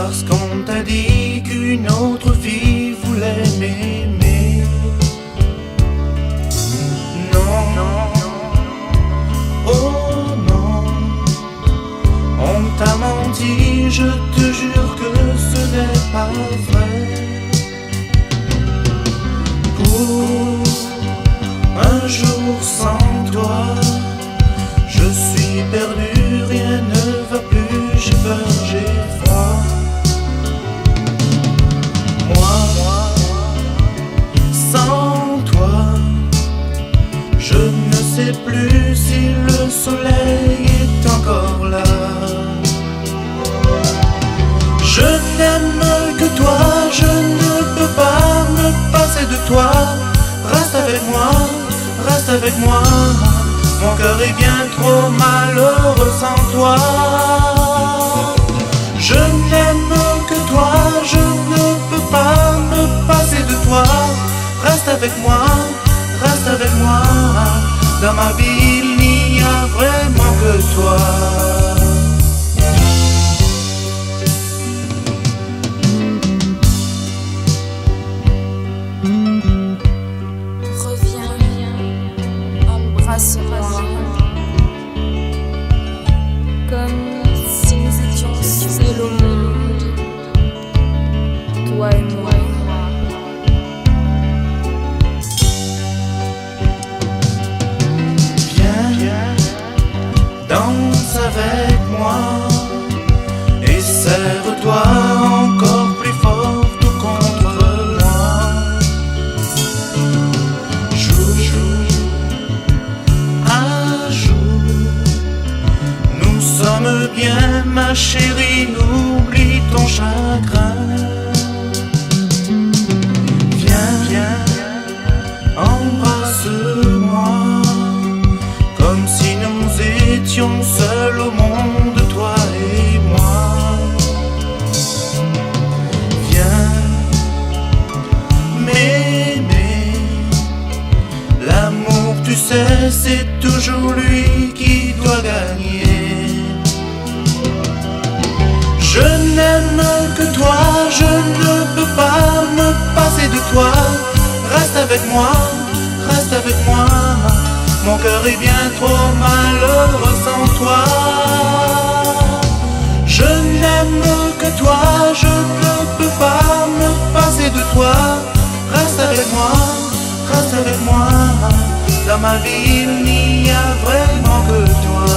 Parce qu'on t'a dit qu'une autre fille voulait m'aimer. Non, non, oh non, on t'a menti, je te jure que ce n'est pas vrai. Pour un jour sans toi, je suis perdu, rien ne va plus, j'ai peur, j'ai froid. Moi, sans toi, je ne sais plus si le soleil est encore là. Je n'aime que toi, je ne peux pas me passer de toi. Reste avec moi, reste avec moi. Mon cœur est bien trop malheureux sans toi. Je n'aime que toi, je ne peux pas me passer de toi. Reste avec moi, reste avec moi. Dans ma vie il n'y a vraiment que toi. Embrasse-moi comme si nous étions seuls au monde, toi et moi. Viens, danse avec moi et serre-toi encore plus fort tout contre moi. Nous sommes bien, ma chérie, oublie ton chagrin. Viens, embrasse-moi, comme si nous étions seuls au monde, toi et moi. Viens m'aimer, l'amour, tu sais, c'est toujours lui qui doit gagner. Je n'aime que toi, je ne peux pas me passer de toi. Reste avec moi, reste avec moi. Mon cœur est bien trop malheureux sans toi. Je n'aime que toi, je ne peux pas me passer de toi. Reste avec moi, reste avec moi. Dans ma vie il n'y a vraiment que toi.